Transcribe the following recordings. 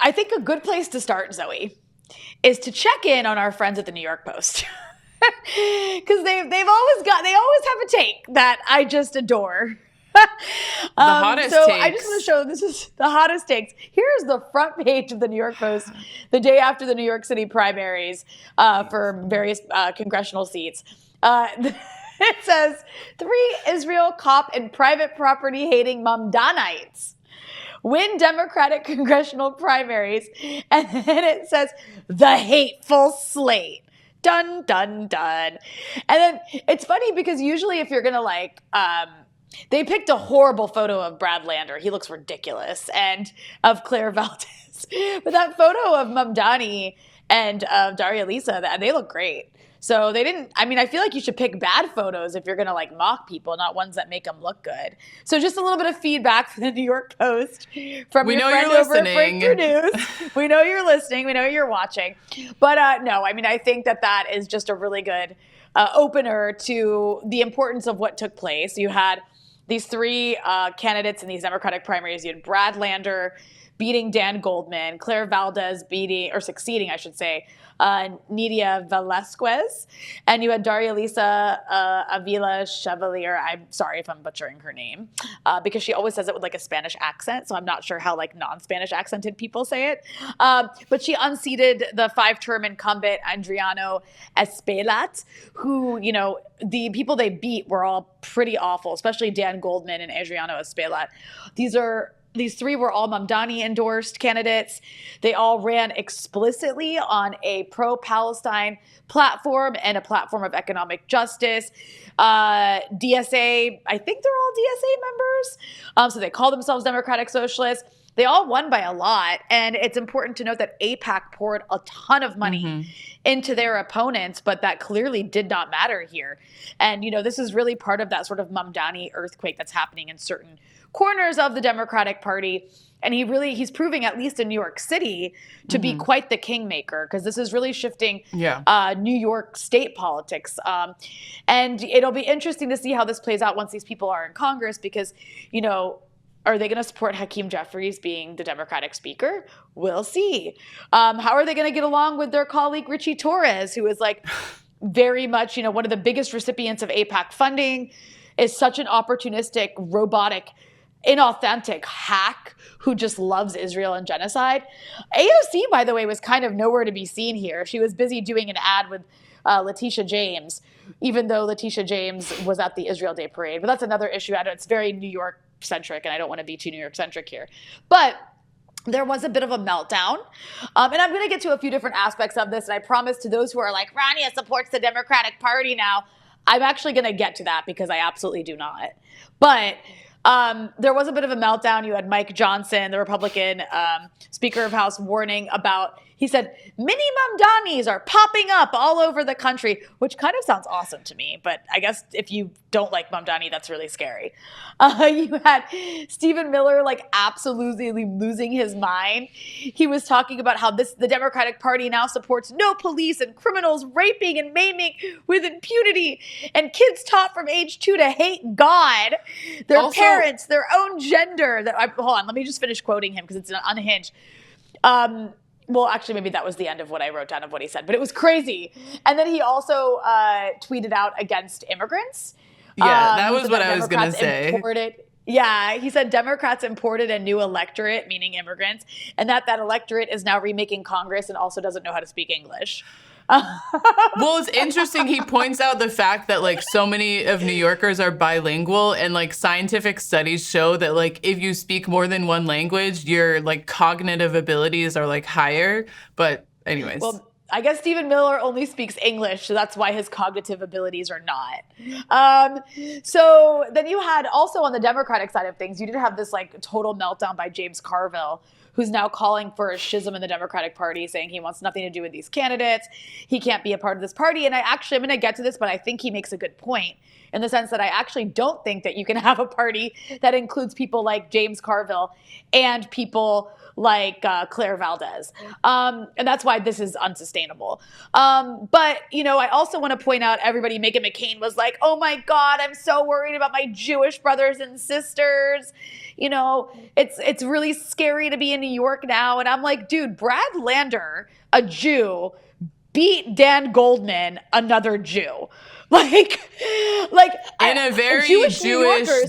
I think a good place to start, Zoe, is to check in on our friends at the New York Post. Because they always have a take that I just adore. The hottest so takes. I just want to show this is the hottest takes. Here's the front page of the New York Post the day after the New York City primaries for various congressional seats. It says, 3 Israel cop and private property hating Mamdanites win Democratic congressional primaries. And then it says, the hateful slate. Dun, dun, dun. And then it's funny because usually if you're going to they picked a horrible photo of Brad Lander. He looks ridiculous. And of Claire Valdez. But that photo of Mamdani and of Daria Lisa, they look great. So they didn't, I feel like you should pick bad photos if you're going to mock people, not ones that make them look good. So just a little bit of feedback from the New York Post from your friend over at Breakthrough News. We know you're listening. We know you're watching. But no, I think that is just a really good opener to the importance of what took place. You had these 3 candidates in these Democratic primaries. You had Brad Lander beating Dan Goldman, Claire Valdez succeeding, I should say, Nidia Velasquez, and you had Daria Lisa Avila Chevalier. I'm sorry if I'm butchering her name, because she always says it with a Spanish accent, so I'm not sure how non-Spanish accented people say it. But she unseated the 5-term incumbent Adriano Espelat, who, the people they beat were all pretty awful, especially Dan Goldman and Adriano Espelat. These 3 were all Mamdani-endorsed candidates. They all ran explicitly on a pro-Palestine platform and a platform of economic justice. DSA, I think they're all DSA members. So they call themselves Democratic Socialists. They all won by a lot. And it's important to note that AIPAC poured a ton of money into their opponents, but that clearly did not matter here. And, this is really part of that sort of Mamdani earthquake that's happening in certain corners of the Democratic Party. And he's proving, at least in New York City, to be quite the kingmaker, because this is really shifting New York state politics. And it'll be interesting to see how this plays out once these people are in Congress, because, are they going to support Hakeem Jeffries being the Democratic speaker? We'll see. How are they going to get along with their colleague Richie Torres, who is very much, one of the biggest recipients of AIPAC funding, is such an opportunistic, robotic, inauthentic hack who just loves Israel and genocide. AOC, by the way, was kind of nowhere to be seen here. She was busy doing an ad with Letitia James, even though Letitia James was at the Israel Day Parade. But that's another issue. It's very New York-centric, and I don't want to be too New York-centric here. But there was a bit of a meltdown. And I'm going to get to a few different aspects of this. And I promise to those who are like, Rania supports the Democratic Party now, I'm actually going to get to that, because I absolutely do not. But there was a bit of a meltdown. You had Mike Johnson, the Republican Speaker of House, warning about, he said, mini Mamdanis are popping up all over the country, which kind of sounds awesome to me. But I guess if you don't like Mamdani, that's really scary. You had Stephen Miller absolutely losing his mind. He was talking about how the Democratic Party now supports no police and criminals raping and maiming with impunity, and kids taught from age 2 to hate God, their parents, their own gender. Hold on, let me just finish quoting him because it's unhinged. Well, actually, maybe that was the end of what I wrote down of what he said, but it was crazy. And then he also tweeted out against immigrants. Yeah, that was what I was going to say. He said Democrats imported a new electorate, meaning immigrants, and that electorate is now remaking Congress and also doesn't know how to speak English. Well, it's interesting. He points out the fact that so many of New Yorkers are bilingual, and scientific studies show that if you speak more than one language, your cognitive abilities are higher. But anyways. Well, I guess Stephen Miller only speaks English, so that's why his cognitive abilities are not. So then you had also on the Democratic side of things, you did have this total meltdown by James Carville, who's now calling for a schism in the Democratic Party, saying he wants nothing to do with these candidates. He can't be a part of this party. And I'm going to get to this, but I think he makes a good point in the sense that I actually don't think that you can have a party that includes people like James Carville and people like Claire Valdez. And that's why this is unsustainable. But, I also want to point out everybody, Meghan McCain was like, oh my God, I'm so worried about my Jewish brothers and sisters. It's really scary to be in New New York now. And I'm like, dude, Brad Lander, a Jew, beat Dan Goldman, another Jew. Like in a very Jewish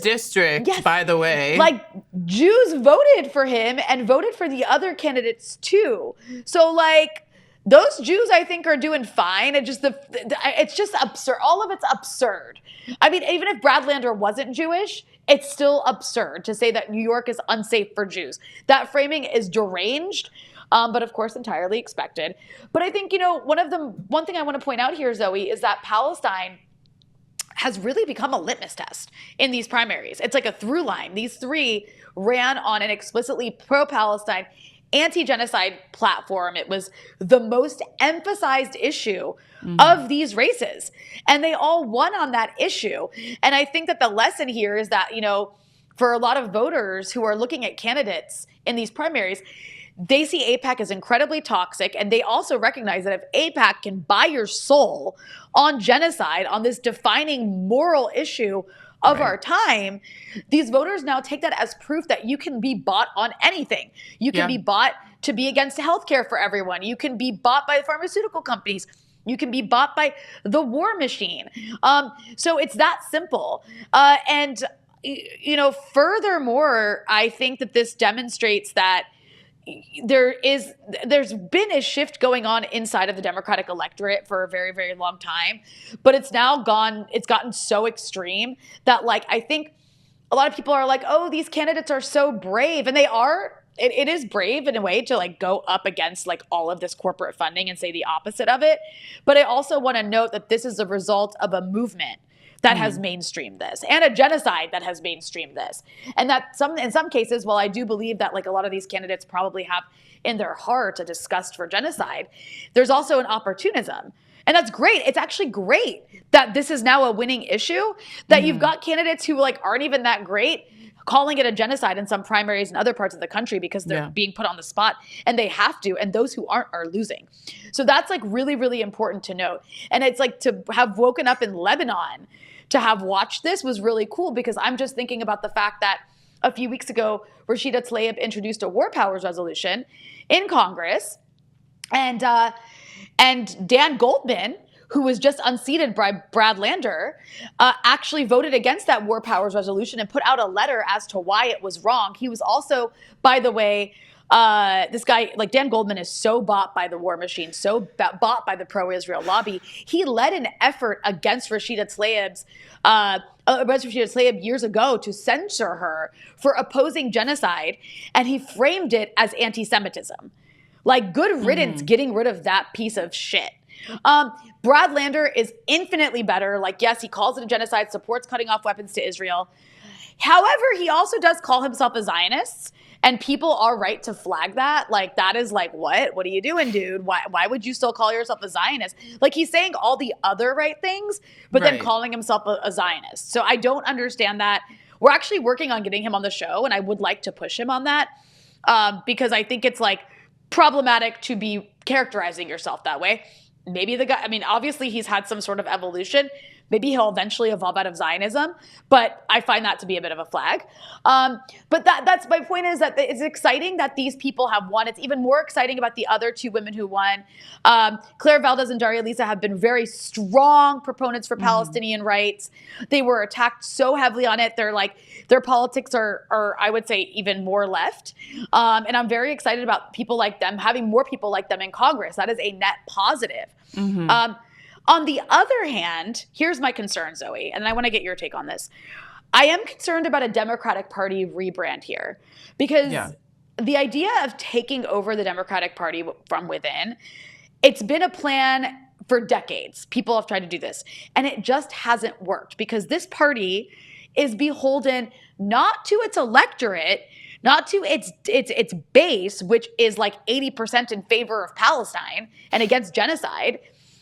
district, yes, by the way. Like, Jews voted for him and voted for the other candidates too. So, like, those Jews, I think, are doing fine. It's just absurd. All of it's absurd. I mean, even if Brad Lander wasn't Jewish, it's still absurd to say that New York is unsafe for Jews. That framing is deranged. But of course, entirely expected. But I think, one thing I want to point out here, Zoe, is that Palestine has really become a litmus test in these primaries. It's like a through line. These three ran on an explicitly pro-Palestine, anti-genocide platform. It was the most emphasized issue of these races. And they all won on that issue. And I think that the lesson here is that, for a lot of voters who are looking at candidates in these primaries, they see AIPAC as incredibly toxic, and they also recognize that if AIPAC can buy your soul on genocide, on this defining moral issue of our time, these voters now take that as proof that you can be bought on anything. You can be bought to be against healthcare for everyone. You can be bought by the pharmaceutical companies. You can be bought by the war machine. So it's that simple. And furthermore, I think that this demonstrates that there's been a shift going on inside of the Democratic electorate for a very, very long time, but it's gotten so extreme that, like, I think a lot of people are like, oh, these candidates are so brave, and they are. It is brave in a way to, like, go up against, like, all of this corporate funding and say the opposite of it. But I also want to note that this is a result of a movement that has mainstreamed this, and a genocide that has mainstreamed this. And that in some cases, while I do believe that, like, a lot of these candidates probably have in their heart a disgust for genocide, there's also an opportunism. And that's great. It's actually great that this is now a winning issue, that you've got candidates who, like, aren't even that great calling it a genocide in some primaries in other parts of the country because they're being put on the spot, and they have to, and those who aren't are losing. So that's, like, really, really important to note. And it's like, to have woken up in Lebanon to have watched this was really cool, because I'm just thinking about the fact that a few weeks ago, Rashida Tlaib introduced a war powers resolution in Congress, and Dan Goldman, who was just unseated by Brad Lander, actually voted against that war powers resolution and put out a letter as to why it was wrong. He was also, by the way, this guy, like, Dan Goldman is so bought by the war machine, so bought by the pro-Israel lobby. He led an effort against Rashida Tlaib years ago to censor her for opposing genocide, and he framed it as anti-Semitism. Like, good riddance getting rid of that piece of shit. Brad Lander is infinitely better. Like, yes, he calls it a genocide, supports cutting off weapons to Israel. However, he also does call himself a Zionist. And people are right to flag that. Like, that is like, what? What are you doing, dude? Why would you still call yourself a Zionist? Like, he's saying all the other right things, but then calling himself a Zionist. So I don't understand that. We're actually working on getting him on the show, and I would like to push him on that, because I think it's, like, problematic to be characterizing yourself that way. Maybe the guy, I mean, obviously he's had some sort of evolution. Maybe he'll eventually evolve out of Zionism, but I find that to be a bit of a flag. But that's my point, is that it's exciting that these people have won. It's even more exciting about the other two women who won. Claire Valdez and Daria Lisa have been very strong proponents for Palestinian rights. They were attacked so heavily on it. Their politics are, I would say, even more left. And I'm very excited about people like them, having more people like them in Congress. That is a net positive. On the other hand, here's my concern, Zoe, and I want to get your take on this. I am concerned about a Democratic Party rebrand here, because the idea of taking over the Democratic Party from within, it's been a plan for decades. People have tried to do this, and it just hasn't worked, because this party is beholden not to its electorate, not to its base, which is like 80% in favor of Palestine and against genocide,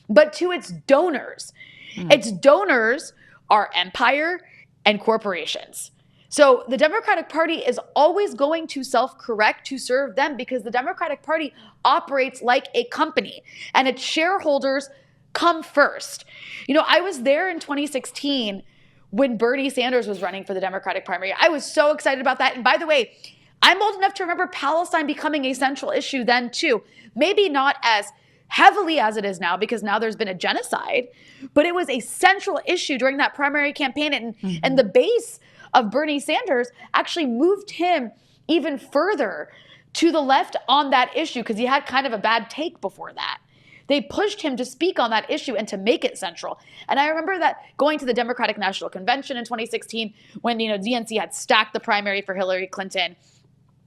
but to its donors. Its donors are empire and corporations. So the Democratic Party is always going to self-correct to serve them, because the Democratic Party operates like a company, and its shareholders come first. I was there in 2016 when Bernie Sanders was running for the Democratic primary. I was so excited about that. And by the way, I'm old enough to remember Palestine becoming a central issue then too. Maybe not as heavily as it is now, because now there's been a genocide, but it was a central issue during that primary campaign. And the base of Bernie Sanders actually moved him even further to the left on that issue because he had kind of a bad take before that. They pushed him to speak on that issue and to make it central. And I remember that going to the Democratic National Convention in 2016 when, DNC had stacked the primary for Hillary Clinton.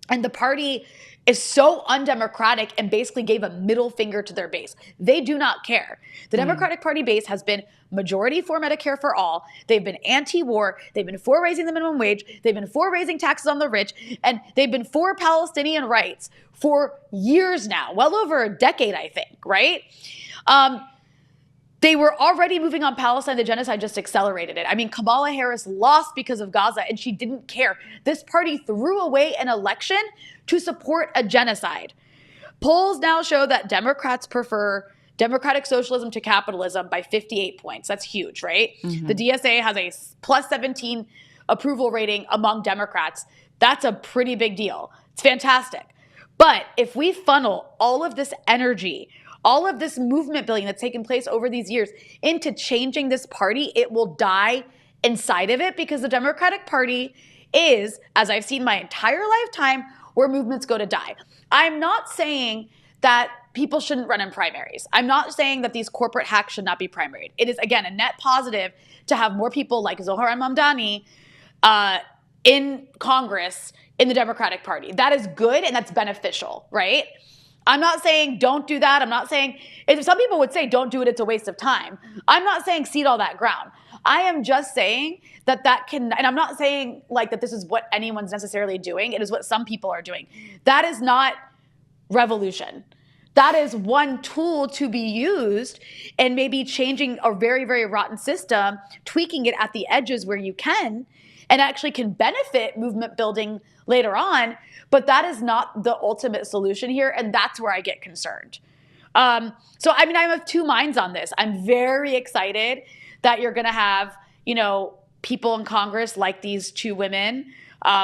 And the party is so undemocratic and basically gave a middle finger to their base. They do not care. The Democratic Party base has been majority for Medicare for all. They've been anti-war. They've been for raising the minimum wage. They've been for raising taxes on the rich. And they've been for Palestinian rights for years now, well over a decade, I think, right? They were already moving on Palestine. The genocide just accelerated it. I mean, Kamala Harris lost because of Gaza, and she didn't care. This party threw away an election to support a genocide. Polls now show that Democrats prefer democratic socialism to capitalism by 58 points. That's huge, right? The DSA has a plus 17 approval rating among Democrats. That's a pretty big deal. It's fantastic. But if we funnel all of this energy, all of this movement building that's taken place over these years into changing this party, it will die inside of it because the Democratic Party is, as I've seen my entire lifetime, where movements go to die. I'm not saying that people shouldn't run in primaries. I'm not saying that these corporate hacks should not be primaried. It is, again, a net positive to have more people like Zohran Mamdani in Congress in the Democratic Party. That is good and that's beneficial, right? I'm not saying don't do that. I'm not saying, if some people would say don't do it, it's a waste of time. I'm not saying cede all that ground. I am just saying that can, and I'm not saying like that this is what anyone's necessarily doing. It is what some people are doing. That is not revolution. That is one tool to be used and maybe changing a very, very rotten system, tweaking it at the edges where you can, and actually can benefit movement building later on. But that is not the ultimate solution here. And that's where I get concerned. So, I mean, I'm of two minds on this. I'm very excited that you're going to have, people in Congress like these two women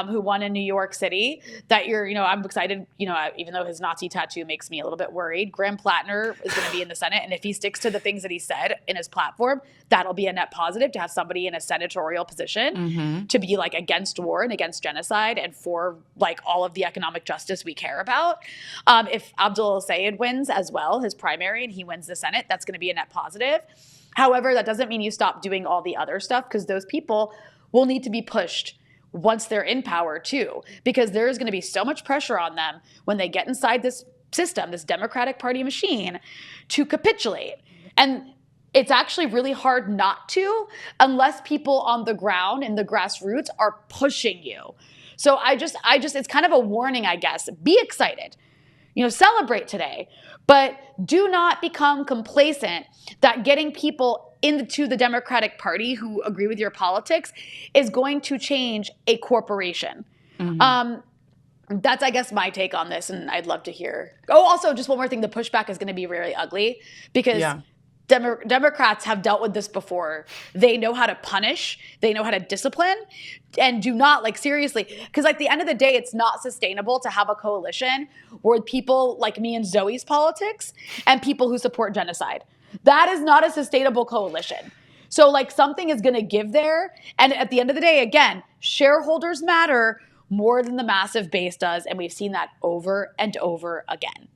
who won in New York City, that I'm excited, even though his Nazi tattoo makes me a little bit worried. Graham Plattner is going to be in the Senate. And if he sticks to the things that he said in his platform, that'll be a net positive to have somebody in a senatorial position to be like against war and against genocide and for like all of the economic justice we care about. If Abdul Sayed wins as well, his primary, and he wins the Senate, that's going to be a net positive. However, that doesn't mean you stop doing all the other stuff because those people will need to be pushed once they're in power too, because there's going to be so much pressure on them when they get inside this system, this Democratic Party machine, to capitulate. And it's actually really hard not to unless people on the ground in the grassroots are pushing you. So I just, it's kind of a warning, I guess. Be excited. Celebrate today, but do not become complacent that getting people into the Democratic Party who agree with your politics is going to change a corporation. That's, I guess, my take on this, and I'd love to hear. Oh, also, just one more thing. The pushback is going to be really ugly because Democrats have dealt with this before. They know how to punish. They know how to discipline, and do not, seriously, because at the end of the day, it's not sustainable to have a coalition where people like me and Zoe's politics and people who support genocide. That is not a sustainable coalition. So something is going to give there. And at the end of the day, again, shareholders matter more than the massive base does. And we've seen that over and over again.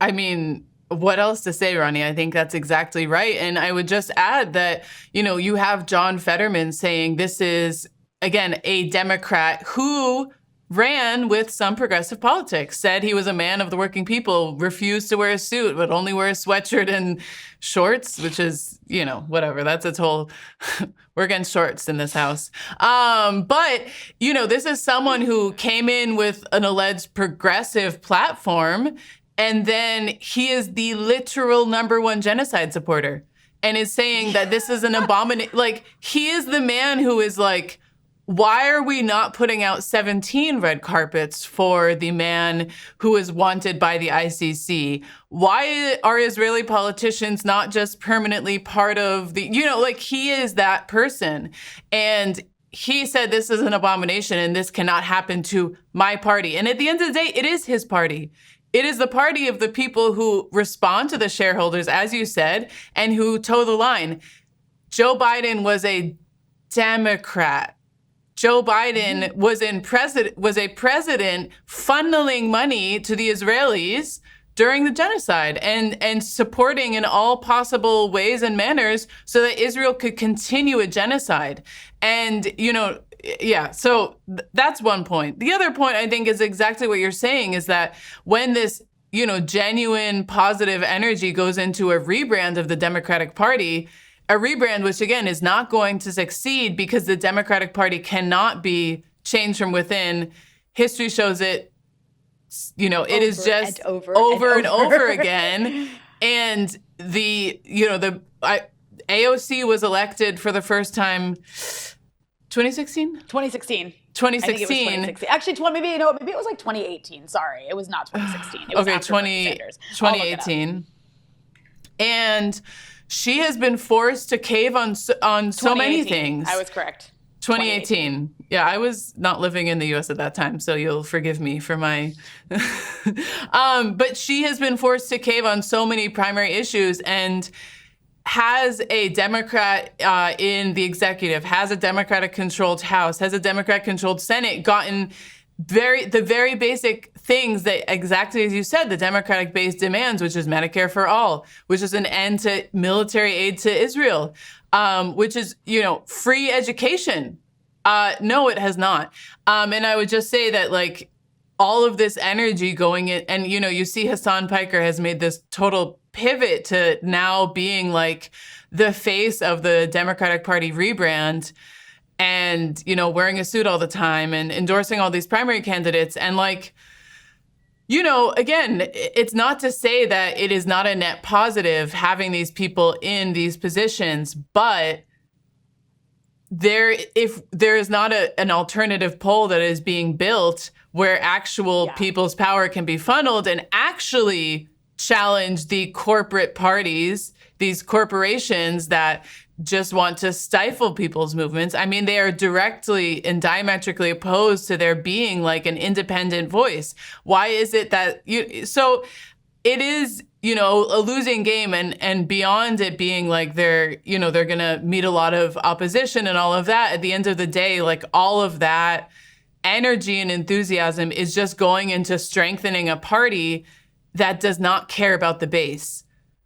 I mean, what else to say, Rania? I think that's exactly right. And I would just add that, you have John Fetterman saying this is, again, a Democrat who ran with some progressive politics, said he was a man of the working people, refused to wear a suit, but only wear a sweatshirt and shorts, which is, whatever. That's its whole, we're against shorts in this house. But, this is someone who came in with an alleged progressive platform, and then he is the literal #1 genocide supporter and is saying that this is an abomination. He is the man who is why are we not putting out 17 red carpets for the man who is wanted by the ICC? Why are Israeli politicians not just permanently part of the, he is that person. And he said this is an abomination and this cannot happen to my party. And at the end of the day, it is his party. It is the party of the people who respond to the shareholders, as you said, and who toe the line. Joe Biden was a Democrat. Joe Biden was a president funneling money to the Israelis during the genocide and supporting in all possible ways and manners so that Israel could continue a genocide. And, so that's one point. The other point, I think, is exactly what you're saying, is that when this, genuine positive energy goes into a rebrand of the Democratic Party, a rebrand which, again, is not going to succeed because the Democratic Party cannot be changed from within. History shows it. It is just over and over again. And the AOC was elected for the first time 2016? 2016. 2016. I think it was 2016. Actually, maybe it was like 2018. Sorry, it was not 2016. It was after Bernie Sanders. 2018. And she has been forced to cave on so many things. I was correct. 2018. Yeah, I was not living in the U.S. at that time, so you'll forgive me for my... but she has been forced to cave on so many primary issues and has a Democrat in the executive, has a Democratic-controlled House, has a Democrat-controlled Senate, gotten the very basic things that, exactly as you said, the Democratic base demands, which is Medicare for all, which is an end to military aid to Israel, which is, free education. No, it has not. And I would just say that, all of this energy going in, and, you see Hassan Piker has made this total pivot to now being the face of the Democratic Party rebrand and, wearing a suit all the time and endorsing all these primary candidates. And again, it's not to say that it is not a net positive having these people in these positions, but if there is not an alternative pole that is being built where actual people's power can be funneled and actually challenge the corporate parties, these corporations that just want to stifle people's movements. I mean, they are directly and diametrically opposed to there being an independent voice. Why is it that so it is, a losing game, and beyond it being they're going to meet a lot of opposition and all of that, at the end of the day, all of that energy and enthusiasm is just going into strengthening a party that does not care about the base.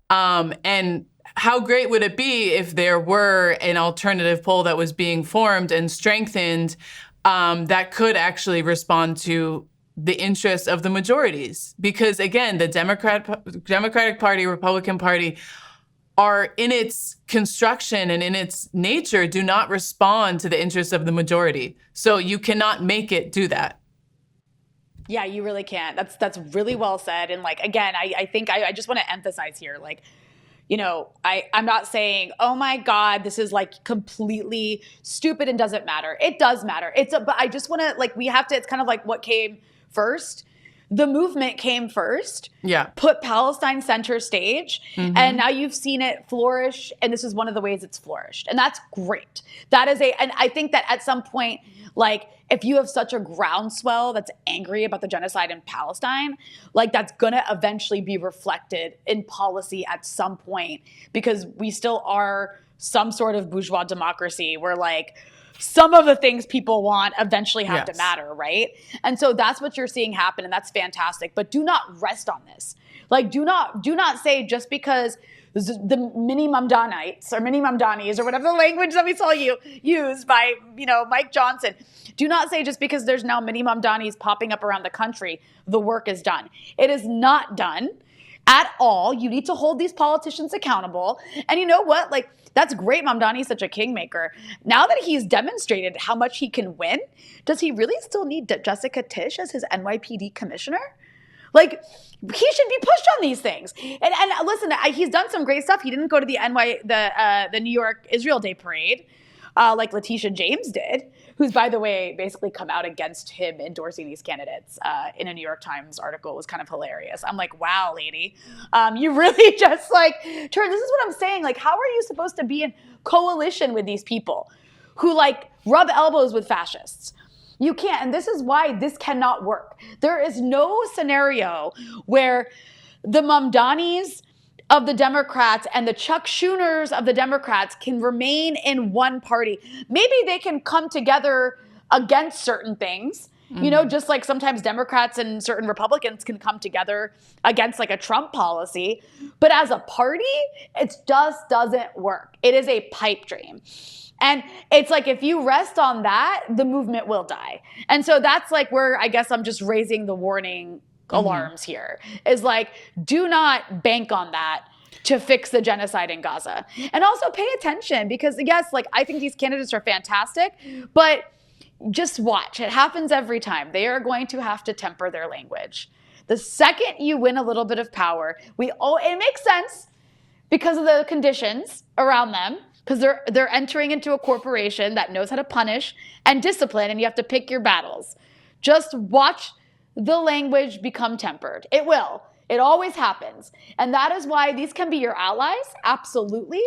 And how great would it be if there were an alternative pole that was being formed and strengthened that could actually respond to the interests of the majorities? Because again, the Democratic Party, Republican Party are, in its construction and in its nature, do not respond to the interests of the majority. So you cannot make it do that. Yeah, you really can't. That's really well said. And again, I think I just want to emphasize here, I'm not saying, oh my God, this is completely stupid and doesn't matter. It does matter. But I just want to we have to, it's kind of what came first. The movement came first. Yeah. Put Palestine center stage. Mm-hmm. And now you've seen it flourish. And this is one of the ways it's flourished. And that's great. And I think that at some point, if you have such a groundswell that's angry about the genocide in Palestine, that's going to eventually be reflected in policy at some point, because we still are some sort of bourgeois democracy where some of the things people want eventually have to matter, right? And so that's what you're seeing happen, and that's fantastic. But do not rest on this. Do not say just because the mini Mamdanites or mini Mamdanis or whatever the language that we saw you use by Mike Johnson. Do not say just because there's now mini Mamdanis popping up around the country, the work is done. It is not done at all. You need to hold these politicians accountable. And you know what? That's great. Mamdani is such a kingmaker. Now that he's demonstrated how much he can win, does he really still need Jessica Tisch as his NYPD commissioner? He should be pushed on these things. And listen, he's done some great stuff. He didn't go to the New York Israel Day parade like Letitia James did, who's, by the way, basically come out against him endorsing these candidates in a New York Times article. It was kind of hilarious. I'm like, wow, lady, you really just turn. This is what I'm saying. How are you supposed to be in coalition with these people who rub elbows with fascists. You can't. And this is why this cannot work. There is no scenario where the Mamdanis of the Democrats and the Chuck Schuners of the Democrats can remain in one party. Maybe they can come together against certain things. You know, just like sometimes Democrats and certain Republicans can come together against like a Trump policy. But as a party, it just doesn't work. It is a pipe dream. And it's like, if you rest on that, the movement will die. And so that's like where I guess I'm just raising the warning alarms here, is like, do not bank on that to fix the genocide in Gaza. And also pay attention, because yes, like I think these candidates are fantastic, but just watch. It happens every time. They are going to have to temper their language. The second you win a little bit of power, it makes sense because of the conditions around them, because they're entering into a corporation that knows how to punish and discipline, and you have to pick your battles. Just watch the language become tempered. It will. It always happens. And that is why these can be your allies. Absolutely.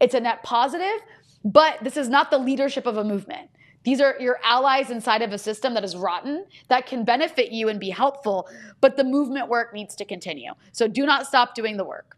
It's a net positive, but this is not the leadership of a movement. These are your allies inside of a system that is rotten, that can benefit you and be helpful, but the movement work needs to continue. So do not stop doing the work.